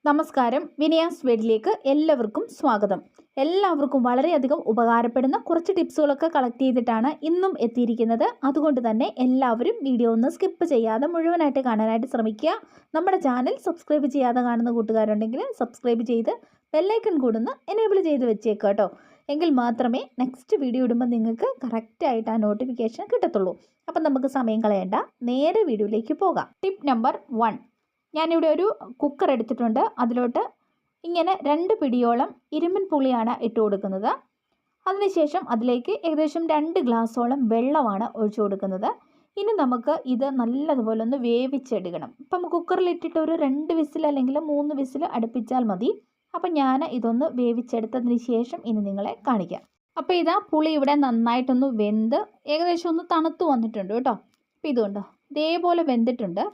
നമസ്കാരം, വിനയാസ് വീഡിയോയിലേക്ക് എല്ലാവർക്കും സ്വാഗതം. എല്ലാവർക്കും വളരെയധികം ഉപകാരപ്പെടുന്ന കുറച്ച് ടിപ്സുകളൊക്കെ കളക്ട് ചെയ്തിട്ടാണ് ഇന്നും എത്തിയിരിക്കുന്നത്. അതുകൊണ്ട് തന്നെ എല്ലാവരും വീഡിയോ ഒന്ന് സ്കിപ്പ് ചെയ്യാതെ മുഴുവനായിട്ട് കാണാനായിട്ട് ശ്രമിക്കുക. നമ്മുടെ ചാനൽ സബ്സ്ക്രൈബ് ചെയ്യാതെ കാണുന്ന കൂട്ടുകാരുണ്ടെങ്കിൽ സബ്സ്ക്രൈബ് ചെയ്ത് ബെല്ലൈക്കൺ കൂടുന്ന എനേബിൾ ചെയ്ത് വെച്ചേക്കുക കേട്ടോ. എങ്കിൽ മാത്രമേ നെക്സ്റ്റ് വീഡിയോ ഇടുമ്പോൾ നിങ്ങൾക്ക് കറക്റ്റായിട്ട് ആ നോട്ടിഫിക്കേഷൻ കിട്ടത്തുള്ളൂ. അപ്പം നമുക്ക് സമയം കളയേണ്ട, നേരെ വീഡിയോയിലേക്ക് പോകാം. Tip number 1. ഞാനിവിടെ ഒരു കുക്കർ എടുത്തിട്ടുണ്ട്. അതിലോട്ട് ഇങ്ങനെ 2 പിടിയോളം ഇരുമ്പിൻ പുളിയാണ് ഇട്ട് കൊടുക്കുന്നത്. അതിനുശേഷം അതിലേക്ക് ഏകദേശം 2 ഗ്ലാസ്സോളം വെള്ളമാണ് ഒഴിച്ചു കൊടുക്കുന്നത്. ഇനി നമുക്ക് ഇത് നല്ലതുപോലെ ഒന്ന് വേവിച്ചെടുക്കണം. ഇപ്പം കുക്കറിലിട്ടിട്ട് ഒരു 2 വിസിൽ അല്ലെങ്കിൽ 3 വിസിൽ അടുപ്പിച്ചാൽ മതി. അപ്പം ഞാൻ ഇതൊന്ന് വേവിച്ചെടുത്തതിന് ശേഷം ഇനി നിങ്ങളെ കാണിക്കാം. അപ്പോൾ ഇതാ പുളി ഇവിടെ നന്നായിട്ടൊന്ന് വെന്ത് ഏകദേശം ഒന്ന് തണുത്ത് വന്നിട്ടുണ്ട് കേട്ടോ. അപ്പോൾ ഇതുകൊണ്ട് ഇതേപോലെ വെന്തിട്ടുണ്ട്.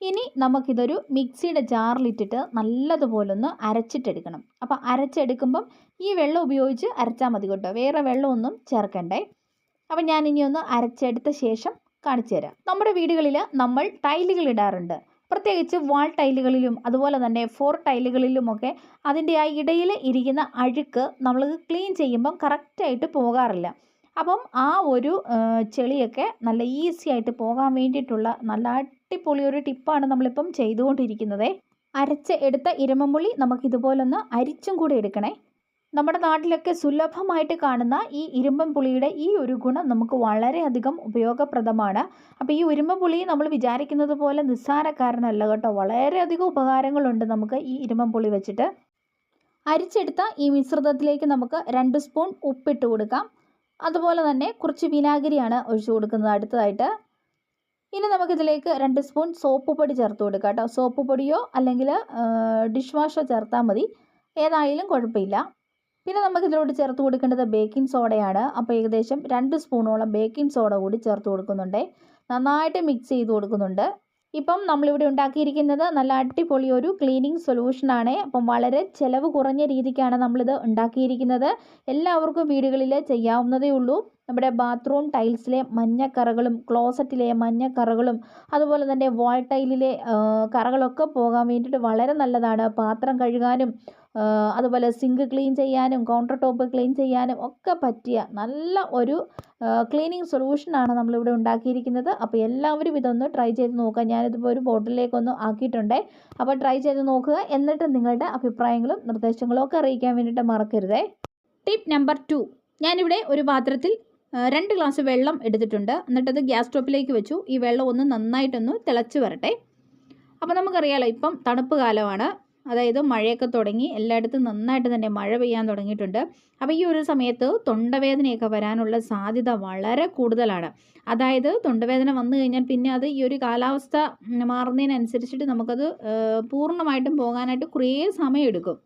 ഇനി നമുക്കിതൊരു മിക്സിയുടെ ജാറിലിട്ടിട്ട് നല്ലതുപോലെ ഒന്ന് അരച്ചിട്ടെടുക്കണം. അപ്പോൾ അരച്ചെടുക്കുമ്പം ഈ വെള്ളം ഉപയോഗിച്ച് അരച്ചാൽ മതി കേട്ടോ, വേറെ വെള്ളമൊന്നും ചേർക്കണ്ടേ. അപ്പം ഞാൻ ഇനി ഒന്ന് അരച്ചെടുത്ത ശേഷം കാണിച്ചു തരാം. നമ്മുടെ വീടുകളിൽ നമ്മൾ ടൈലുകൾ ഇടാറുണ്ട്. പ്രത്യേകിച്ച് വാൾ ടൈലുകളിലും അതുപോലെ തന്നെ 4 ടൈലുകളിലുമൊക്കെ അതിൻ്റെ ആ ഇടയിൽ ഇരിക്കുന്ന അഴുക്ക് നമ്മൾ ക്ലീൻ ചെയ്യുമ്പം കറക്റ്റായിട്ട് പോകാറില്ല. അപ്പം ആ ഒരു ചെളിയൊക്കെ നല്ല ഈസി ആയിട്ട് പോകാൻ വേണ്ടിയിട്ടുള്ള നല്ല അടിപൊളി ഒരു ടിപ്പാണ് നമ്മളിപ്പം ചെയ്തുകൊണ്ടിരിക്കുന്നത്. അരച്ച് എടുത്ത ഇരുമ്പുളി നമുക്കിതുപോലൊന്ന് അരിച്ചും കൂടി എടുക്കണേ. നമ്മുടെ നാട്ടിലൊക്കെ സുലഭമായിട്ട് കാണുന്ന ഈ ഇരുമ്പൻ പുളിയുടെ ഈ ഒരു ഗുണം നമുക്ക് വളരെയധികം ഉപയോഗപ്രദമാണ്. അപ്പോൾ ഈ ഇരുമ്പൻ പുളി നമ്മൾ വിചാരിക്കുന്നത് പോലെ നിസ്സാരക്കാരനല്ല കേട്ടോ. വളരെയധികം ഉപകാരങ്ങളുണ്ട് നമുക്ക് ഈ ഇരുമ്പൻ പുളി വെച്ചിട്ട്. അരിച്ചെടുത്ത ഈ മിശ്രിതത്തിലേക്ക് നമുക്ക് 2 സ്പൂൺ ഉപ്പിട്ട് കൊടുക്കാം. അതുപോലെ തന്നെ കുറച്ച് വിനാഗിരിയാണ് ഒഴിച്ചു കൊടുക്കുന്നത് അടുത്തതായിട്ട്. ഇനി നമുക്കിതിലേക്ക് 2 സ്പൂൺ സോപ്പ് പൊടി ചേർത്ത് കൊടുക്കാം കേട്ടോ. സോപ്പ് പൊടിയോ അല്ലെങ്കിൽ ഡിഷ് വാഷോ ചേർത്താൽ മതി, ഏതായാലും കുഴപ്പമില്ല. പിന്നെ നമുക്കിതിലോട്ട് ചേർത്ത് കൊടുക്കേണ്ടത് ബേക്കിംഗ് സോഡയാണ്. അപ്പോൾ ഏകദേശം 2 സ്പൂണോളം ബേക്കിംഗ് സോഡ കൂടി ചേർത്ത് കൊടുക്കുന്നുണ്ട്. നന്നായിട്ട് മിക്സ് ചെയ്ത് കൊടുക്കുന്നുണ്ട്. ഇപ്പം നമ്മളിവിടെ ഉണ്ടാക്കിയിരിക്കുന്നത് നല്ല അടിപൊളി ഒരു ക്ലീനിങ് സൊല്യൂഷനാണ്. അപ്പം വളരെ ചിലവ് കുറഞ്ഞ രീതിക്കാണ് നമ്മളിത് ഉണ്ടാക്കിയിരിക്കുന്നത്. എല്ലാവർക്കും വീടുകളിൽ ചെയ്യാവുന്നതേ ഉള്ളൂ. നമ്മുടെ ബാത്റൂം ടൈൽസിലെ മഞ്ഞക്കറകളും ക്ലോസറ്റിലെ മഞ്ഞക്കറകളും അതുപോലെ തന്നെ വാൾ ടൈലിലെ കറകളൊക്കെ പോകാൻ വേണ്ടിയിട്ട് വളരെ നല്ലതാണ്. പാത്രം കഴുകാനും അതുപോലെ സിങ്ക് ക്ലീൻ ചെയ്യാനും കൗണ്ടർ ടോപ്പ് ക്ലീൻ ചെയ്യാനും ഒക്കെ പറ്റിയ നല്ല ഒരു ക്ലീനിങ് സൊല്യൂഷനാണ് നമ്മളിവിടെ ഉണ്ടാക്കിയിരിക്കുന്നത്. അപ്പോൾ എല്ലാവരും ഇതൊന്ന് ട്രൈ ചെയ്ത് നോക്കുക. ഞാനിതിപ്പോൾ ഒരു ബോട്ടിലേക്കൊന്ന് ആക്കിയിട്ടുണ്ട്. അപ്പോൾ ട്രൈ ചെയ്ത് നോക്കുക. എന്നിട്ട് നിങ്ങളുടെ അഭിപ്രായങ്ങളും നിർദ്ദേശങ്ങളും ഒക്കെ അറിയിക്കാൻ വേണ്ടിയിട്ട് മറക്കരുതേ. Tip number 2. ഞാനിവിടെ ഒരു പാത്രത്തിൽ 2 ഗ്ലാസ് വെള്ളം എടുത്തിട്ടുണ്ട്. എന്നിട്ടത് ഗ്യാസ് സ്റ്റോപ്പിലേക്ക് വെച്ചു. ഈ വെള്ളം ഒന്ന് നന്നായിട്ടൊന്ന് തിളച്ച് വരട്ടെ. അപ്പോൾ നമുക്കറിയാമല്ലോ, ഇപ്പം തണുപ്പ് കാലമാണ്. അതായത് മഴയൊക്കെ തുടങ്ങി, എല്ലായിടത്തും നന്നായിട്ട് തന്നെ മഴ പെയ്യാൻ തുടങ്ങിയിട്ടുണ്ട്. അപ്പോൾ ഈ ഒരു സമയത്ത് തൊണ്ടവേദനയൊക്കെ വരാനുള്ള സാധ്യത വളരെ കൂടുതലാണ്. അതായത് തൊണ്ടവേദന വന്നു കഴിഞ്ഞാൽ പിന്നെ അത് ഈ ഒരു കാലാവസ്ഥ മാറുന്നതിനനുസരിച്ചിട്ട് നമുക്കത് പൂർണ്ണമായിട്ടും പോകാനായിട്ട് കുറേ സമയമെടുക്കും.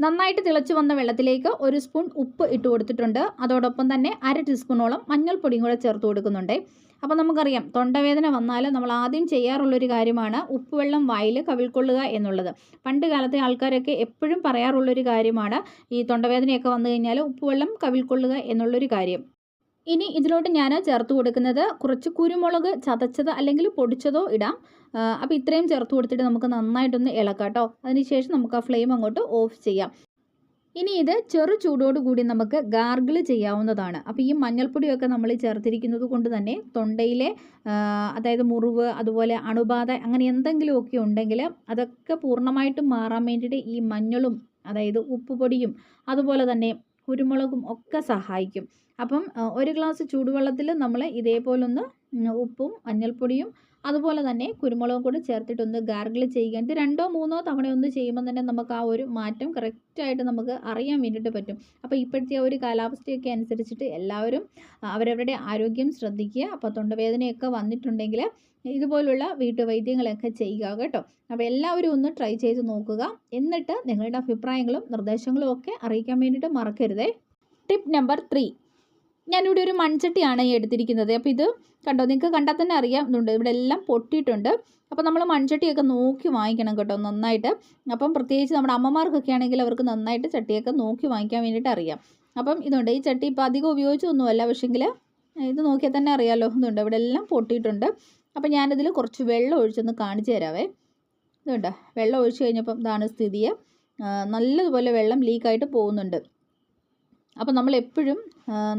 നന്നായിട്ട് തിളച്ച് വന്ന വെള്ളത്തിലേക്ക് 1 സ്പൂൺ ഉപ്പ് ഇട്ട് കൊടുത്തിട്ടുണ്ട്. അതോടൊപ്പം തന്നെ 1/2 ടീസ്പൂണോളം മഞ്ഞൾപ്പൊടിയും കൂടെ ചേർത്ത് കൊടുക്കുന്നുണ്ട്. അപ്പോൾ നമുക്കറിയാം, തൊണ്ടവേദന വന്നാൽ നമ്മൾ ആദ്യം ചെയ്യാറുള്ളൊരു കാര്യമാണ് ഉപ്പുവെള്ളം വായിൽ കവിൾക്കൊള്ളുക എന്നുള്ളത്. പണ്ട് കാലത്തെ ആൾക്കാരൊക്കെ എപ്പോഴും പറയാറുള്ളൊരു കാര്യമാണ് ഈ തൊണ്ടവേദനയൊക്കെ വന്നു കഴിഞ്ഞാൽ ഉപ്പുവെള്ളം കവിൾക്കൊള്ളുക എന്നുള്ളൊരു കാര്യം. ഇനി ഇതിലോട്ട് ഞാൻ ചേർത്ത് കൊടുക്കുന്നത് കുറച്ച് കുരുമുളക് ചതച്ചത് അല്ലെങ്കിൽ പൊടിച്ചതോ ഇടാം. അപ്പോൾ ഇത്രയും ചേർത്ത് കൊടുത്തിട്ട് നമുക്ക് നന്നായിട്ടൊന്ന് ഇളക്കാം കേട്ടോ. അതിനുശേഷം നമുക്ക് ആ ഫ്ലെയിം അങ്ങോട്ട് ഓഫ് ചെയ്യാം. ഇനി ഇത് ചെറു ചൂടോട് കൂടി നമുക്ക് ഗാർഗിൾ ചെയ്യാവുന്നതാണ്. അപ്പോൾ ഈ മഞ്ഞൾപ്പൊടിയൊക്കെ നമ്മൾ ചേർത്തിരിക്കുന്നത് കൊണ്ട് തന്നെ തൊണ്ടയിലെ അതായത് മുറിവ് അതുപോലെ അണുബാധ അങ്ങനെ എന്തെങ്കിലുമൊക്കെ ഉണ്ടെങ്കിൽ അതൊക്കെ പൂർണ്ണമായിട്ടും മാറാൻ വേണ്ടിയിട്ട് ഈ മഞ്ഞളും അതായത് ഉപ്പുപൊടിയും അതുപോലെ തന്നെ കുരുമുളകും ഒക്കെ സഹായിക്കും. അപ്പം 1 ഗ്ലാസ് ചൂടുവെള്ളത്തിൽ നമ്മൾ ഇതേപോലൊന്ന് ഉപ്പും മഞ്ഞൾപ്പൊടിയും അതുപോലെ തന്നെ കുരുമുളകും കൂടി ചേർത്തിട്ടൊന്ന് ഗാർഗിൾ ചെയ്യുക. ഇത് 2-3 തവണയൊന്ന് ചെയ്യുമ്പോൾ തന്നെ നമുക്ക് ആ ഒരു മാറ്റം കറക്റ്റായിട്ട് നമുക്ക് അറിയാൻ വേണ്ടിയിട്ട് പറ്റും. അപ്പോൾ ഇപ്പോഴത്തെ ഒരു കാലാവസ്ഥയൊക്കെ അനുസരിച്ചിട്ട് എല്ലാവരും അവരവരുടെ ആരോഗ്യം ശ്രദ്ധിക്കുക. അപ്പോൾ തൊണ്ടവേദനയൊക്കെ വന്നിട്ടുണ്ടെങ്കിൽ ഇതുപോലുള്ള വീട്ടുവൈദ്യങ്ങളൊക്കെ ചെയ്യുക കേട്ടോ. അപ്പോൾ എല്ലാവരും ഒന്ന് ട്രൈ ചെയ്ത് നോക്കുക. എന്നിട്ട് നിങ്ങളുടെ അഭിപ്രായങ്ങളും നിർദ്ദേശങ്ങളും ഒക്കെ അറിയിക്കാൻ വേണ്ടിയിട്ട് മറക്കരുതേ. Tip number 3. ഞാനിവിടെ ഒരു മൺചട്ടിയാണ് എടുത്തിരിക്കുന്നത്. അപ്പോൾ ഇത് കണ്ടോ, നിങ്ങൾക്ക് കണ്ടാൽ തന്നെ അറിയാം, ഇതുണ്ട് ഇവിടെ എല്ലാം പൊട്ടിയിട്ടുണ്ട്. അപ്പോൾ നമ്മൾ മൺചട്ടിയൊക്കെ നോക്കി വാങ്ങിക്കണം കേട്ടോ നന്നായിട്ട്. അപ്പം പ്രത്യേകിച്ച് നമ്മുടെ അമ്മമാർക്കൊക്കെ ആണെങ്കിൽ അവർക്ക് നന്നായിട്ട് ചട്ടിയൊക്കെ നോക്കി വാങ്ങിക്കാൻ വേണ്ടിയിട്ട് അറിയാം. അപ്പം ഇതുണ്ട്, ഈ ചട്ടി ഇപ്പോൾ അധികം ഉപയോഗിച്ചൊന്നുമല്ല, പക്ഷേങ്കിൽ ഇത് നോക്കിയാൽ തന്നെ അറിയാമല്ലോ, ഇതുണ്ട് ഇവിടെ എല്ലാം പൊട്ടിയിട്ടുണ്ട്. അപ്പോൾ ഞാനിതിൽ കുറച്ച് വെള്ളം ഒഴിച്ചൊന്ന് കാണിച്ചു തരാവേ. ഇതുണ്ട് വെള്ളം ഒഴിച്ച് കഴിഞ്ഞപ്പം ഇതാണ് സ്ഥിതി. നല്ലതുപോലെ വെള്ളം ലീക്കായിട്ട് പോകുന്നുണ്ട്. അപ്പോൾ നമ്മളെപ്പോഴും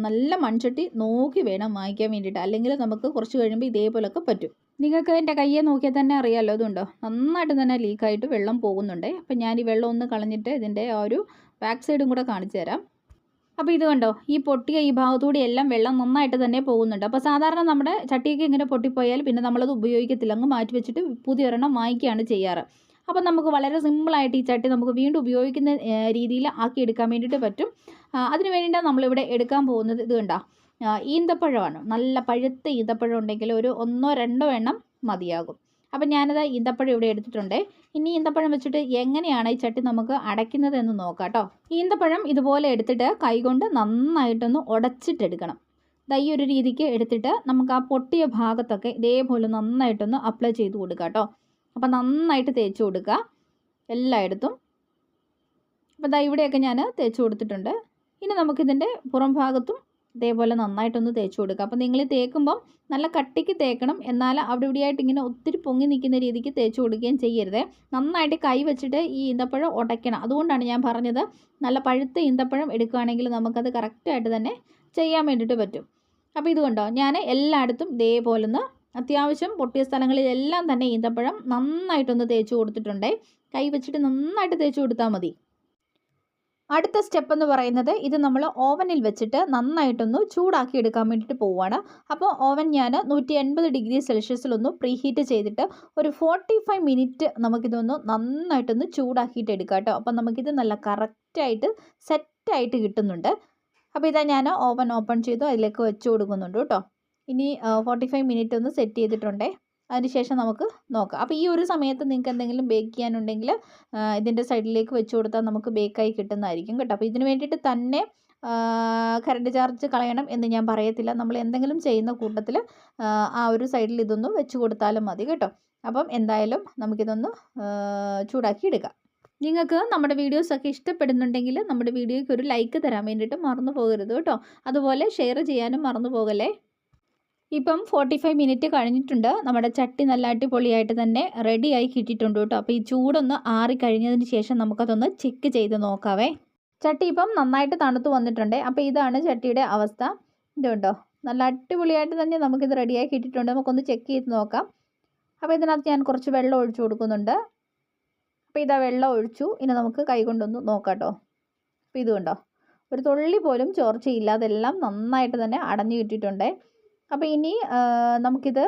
നല്ല മൺചട്ടി നോക്കി വേണം വാങ്ങിക്കാൻ വേണ്ടിയിട്ട്, അല്ലെങ്കിൽ നമുക്ക് കുറച്ച് കഴിയുമ്പോൾ ഇതേപോലൊക്കെ പറ്റും. നിങ്ങൾക്ക് എൻ്റെ കയ്യെ നോക്കിയാൽ തന്നെ അറിയാമല്ലോ, ഇതുണ്ടോ നന്നായിട്ട് തന്നെ ലീക്കായിട്ട് വെള്ളം പോകുന്നുണ്ട്. അപ്പം ഞാൻ ഈ വെള്ളം ഒന്ന് കളഞ്ഞിട്ട് ഇതിൻ്റെ ആ ഒരു ബാക്ക് സൈഡും കൂടെ കാണിച്ചു തരാം. അപ്പോൾ ഇത് കണ്ടോ, ഈ പൊട്ടിയ ഈ ഭാഗത്തൂടെ എല്ലാം വെള്ളം നന്നായിട്ട് തന്നെ പോകുന്നുണ്ട്. അപ്പോൾ സാധാരണ നമ്മുടെ ചട്ടിയൊക്കെ ഇങ്ങനെ പൊട്ടിപ്പോയാൽ പിന്നെ നമ്മളത് ഉപയോഗിക്കത്തില്ല, അങ്ങ് മാറ്റി വെച്ചിട്ട് പുതിയൊരെണ്ണം വാങ്ങിക്കുകയാണ് ചെയ്യാറ്. അപ്പം നമുക്ക് വളരെ സിമ്പിളായിട്ട് ഈ ചട്ടി നമുക്ക് വീണ്ടും ഉപയോഗിക്കുന്ന രീതിയിൽ ആക്കിയെടുക്കാൻ വേണ്ടിയിട്ട് പറ്റും. അതിന് വേണ്ടിയിട്ടാണ് നമ്മളിവിടെ എടുക്കാൻ പോകുന്നത്. ഇത് കണ്ടോ, ഈന്തപ്പഴമാണ്. നല്ല പഴുത്ത ഈന്തപ്പഴം ഉണ്ടെങ്കിൽ ഒരു 1-2 എണ്ണം മതിയാകും. അപ്പം ഞാനത് ഈന്തപ്പഴം ഇവിടെ എടുത്തിട്ടുണ്ട്. ഇനി ഈന്തപ്പഴം വെച്ചിട്ട് എങ്ങനെയാണ് ഈ ചട്ടി നമുക്ക് അടയ്ക്കുന്നത് എന്ന് നോക്കാം കേട്ടോ. ഈന്തപ്പഴം ഇതുപോലെ എടുത്തിട്ട് കൈകൊണ്ട് നന്നായിട്ടൊന്ന് ഉടച്ചിട്ടെടുക്കണം. ഈ ഒരു രീതിക്ക് എടുത്തിട്ട് നമുക്ക് ആ പൊട്ടിയ ഭാഗത്തൊക്കെ ഇതേപോലെ നന്നായിട്ടൊന്ന് അപ്ലൈ ചെയ്ത് കൊടുക്കുക കേട്ടോ. അപ്പം നന്നായിട്ട് തേച്ച് കൊടുക്കുക എല്ലായിടത്തും. അപ്പം ഇവിടെയൊക്കെ ഞാൻ തേച്ച് കൊടുത്തിട്ടുണ്ട്. ഇനി നമുക്കിതിൻ്റെ പുറം ഭാഗത്തും ഇതേപോലെ നന്നായിട്ടൊന്ന് തേച്ച് കൊടുക്കുക. അപ്പോൾ നിങ്ങൾ തേക്കുമ്പം നല്ല കട്ടിക്ക് തേക്കണം, എന്നാൽ അവിടെ ഇവിടെയായിട്ട് ഇങ്ങനെ ഒത്തിരി പൊങ്ങി നിൽക്കുന്ന രീതിക്ക് തേച്ച് കൊടുക്കുകയും ചെയ്യരുത്. നന്നായിട്ട് കൈ വെച്ചിട്ട് ഈ ഈന്തപ്പഴം ഉടയ്ക്കണം. അതുകൊണ്ടാണ് ഞാൻ പറഞ്ഞത്, നല്ല പഴുത്ത ഈന്തപ്പഴം എടുക്കുകയാണെങ്കിൽ നമുക്കത് കറക്റ്റായിട്ട് തന്നെ ചെയ്യാൻ വേണ്ടിയിട്ട് പറ്റും. അപ്പോൾ ഇതുകൊണ്ടോ ഞാൻ എല്ലായിടത്തും ഇതേപോലൊന്ന് അത്യാവശ്യം പൊട്ടിയ സ്ഥലങ്ങളിലെല്ലാം തന്നെ ഈന്തപ്പഴം നന്നായിട്ടൊന്ന് തേച്ച് കൊടുത്തിട്ടുണ്ട്. കൈ വെച്ചിട്ട് നന്നായിട്ട് തേച്ച് കൊടുത്താൽ മതി. അടുത്ത സ്റ്റെപ്പ് എന്ന് പറയുന്നത്, ഇത് നമ്മൾ ഓവനിൽ വെച്ചിട്ട് നന്നായിട്ടൊന്ന് ചൂടാക്കി എടുക്കാൻ വേണ്ടിയിട്ട് പോവുകയാണ്. അപ്പോൾ ഓവൻ ഞാൻ 180 ഡിഗ്രി സെൽഷ്യസിലൊന്ന് പ്രീഹീറ്റ് ചെയ്തിട്ട് ഒരു 45 മിനിറ്റ് നമുക്കിതൊന്ന് നന്നായിട്ടൊന്ന് ചൂടാക്കിയിട്ട് എടുക്കാം കേട്ടോ. അപ്പോൾ നമുക്കിത് നല്ല കറക്റ്റായിട്ട് സെറ്റായിട്ട് കിട്ടുന്നുണ്ട്. അപ്പോൾ ഇതാ ഞാൻ ഓവൻ ഓപ്പൺ ചെയ്തു അതിലേക്ക് വെച്ച് കൊടുക്കുന്നുണ്ട് കേട്ടോ. ഇനി 45 മിനിറ്റ് ഒന്ന് സെറ്റ് ചെയ്തിട്ടുണ്ട്. അതിനുശേഷം നമുക്ക് നോക്കാം. അപ്പോൾ ഈ ഒരു സമയത്ത് നിങ്ങൾക്ക് എന്തെങ്കിലും ബേക്ക് ചെയ്യാനുണ്ടെങ്കിൽ ഇതിൻ്റെ സൈഡിലേക്ക് വെച്ച് കൊടുത്താൽ നമുക്ക് ബേക്കായി കിട്ടുന്നതായിരിക്കും കേട്ടോ. അപ്പോൾ ഇതിന് വേണ്ടിയിട്ട് തന്നെ കറണ്ട് ചാർജ് കളയണം എന്ന് ഞാൻ പറയത്തില്ല. നമ്മൾ എന്തെങ്കിലും ചെയ്യുന്ന കൂട്ടത്തിൽ ആ ഒരു സൈഡിൽ ഇതൊന്ന് വെച്ച് കൊടുത്താലും മതി കേട്ടോ. അപ്പം എന്തായാലും നമുക്കിതൊന്ന് ചൂടാക്കി എടുക്കാം. നിങ്ങൾക്ക് നമ്മുടെ വീഡിയോസൊക്കെ ഇഷ്ടപ്പെടുന്നുണ്ടെങ്കിൽ നമ്മുടെ വീഡിയോയ്ക്ക് ഒരു ലൈക്ക് തരാൻ വേണ്ടിയിട്ട് മറന്നു പോകരുത് കേട്ടോ. അതുപോലെ ഷെയർ ചെയ്യാനും മറന്നു പോകല്ലേ. ഇപ്പം 45 മിനിറ്റ് കഴിഞ്ഞിട്ടുണ്ട്. നമ്മുടെ ചട്ടി നല്ല അടിപൊളിയായിട്ട് തന്നെ റെഡിയായി കിട്ടിയിട്ടുണ്ട് കേട്ടോ. അപ്പോൾ ഈ ചൂടൊന്ന് ആറിക്കഴിഞ്ഞതിന് ശേഷം നമുക്കതൊന്ന് ചെക്ക് ചെയ്ത് നോക്കാവേ. ചട്ടി ഇപ്പം നന്നായിട്ട് തണുത്ത് വന്നിട്ടുണ്ട്. അപ്പോൾ ഇതാണ് ചട്ടിയുടെ അവസ്ഥ. ഇതുണ്ടോ, നല്ല അടിപൊളിയായിട്ട് തന്നെ നമുക്കിത് റെഡിയായി കിട്ടിയിട്ടുണ്ട്. നമുക്കൊന്ന് ചെക്ക് ചെയ്ത് നോക്കാം. അപ്പോൾ ഇതിനകത്ത് ഞാൻ കുറച്ച് വെള്ളം ഒഴിച്ചു കൊടുക്കുന്നുണ്ട്. അപ്പോൾ ഇതാ വെള്ളം ഒഴിച്ചു. ഇനി നമുക്ക് കൈ കൊണ്ടൊന്ന് നോക്കാം കേട്ടോ. അപ്പോൾ ഇത് കണ്ടോ, ഒരു തുള്ളി പോലും ചോർച്ചയില്ലാതെല്ലാം നന്നായിട്ട് തന്നെ അടഞ്ഞു കിട്ടിയിട്ടുണ്ട്. അപ്പോൾ ഇനി നമുക്കിത്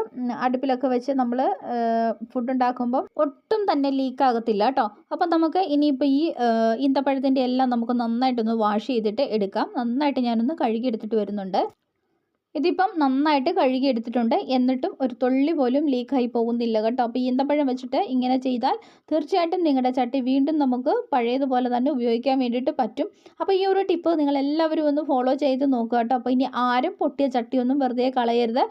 അടുപ്പിലൊക്കെ വെച്ച് നമ്മൾ ഫുഡ് ഉണ്ടാക്കുമ്പം ഒട്ടും തന്നെ ലീക്കാകത്തില്ല കേട്ടോ. അപ്പം നമുക്ക് ഇനിയിപ്പോൾ ഈ ഈന്തപ്പഴത്തിൻ്റെ എല്ലാം നമുക്ക് നന്നായിട്ടൊന്ന് വാഷ് ചെയ്തിട്ട് എടുക്കാം. നന്നായിട്ട് ഞാനൊന്ന് കഴുകിയെടുത്തിട്ട് വരുന്നുണ്ട്. ഇതിപ്പം നന്നായിട്ട് കഴുകിയെടുത്തിട്ടുണ്ട്. എന്നിട്ടും ഒരു തുള്ളി പോലും ലീക്കായി പോകുന്നില്ല കേട്ടോ. അപ്പോൾ ഈന്തപ്പഴം വെച്ചിട്ട് ഇങ്ങനെ ചെയ്താൽ തീർച്ചയായിട്ടും നിങ്ങളുടെ ചട്ടി വീണ്ടും നമുക്ക് പഴയതുപോലെ തന്നെ ഉപയോഗിക്കാൻ വേണ്ടിയിട്ട് പറ്റും. അപ്പോൾ ഈ ഒരു ടിപ്പ് നിങ്ങളെല്ലാവരും ഒന്ന് ഫോളോ ചെയ്ത് നോക്കുക കേട്ടോ. അപ്പോൾ ഇനി ആരും പൊട്ടിയ ചട്ടിയൊന്നും വെറുതെ കളയരുത്.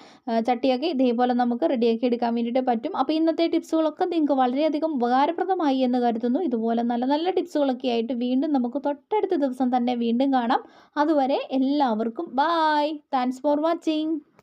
ചട്ടിയൊക്കെ ഇതേപോലെ നമുക്ക് റെഡിയാക്കി എടുക്കാൻ വേണ്ടിയിട്ട് പറ്റും. അപ്പോൾ ഇന്നത്തെ ടിപ്സുകളൊക്കെ നിങ്ങൾക്ക് വളരെയധികം ഉപകാരപ്രദമായി എന്ന് കരുതുന്നു. ഇതുപോലെ നല്ല നല്ല ടിപ്സുകളൊക്കെ ആയിട്ട് വീണ്ടും നമുക്ക് തൊട്ടടുത്ത ദിവസം തന്നെ വീണ്ടും കാണാം. അതുവരെ എല്ലാവർക്കും ബൈ. Thanks for watching.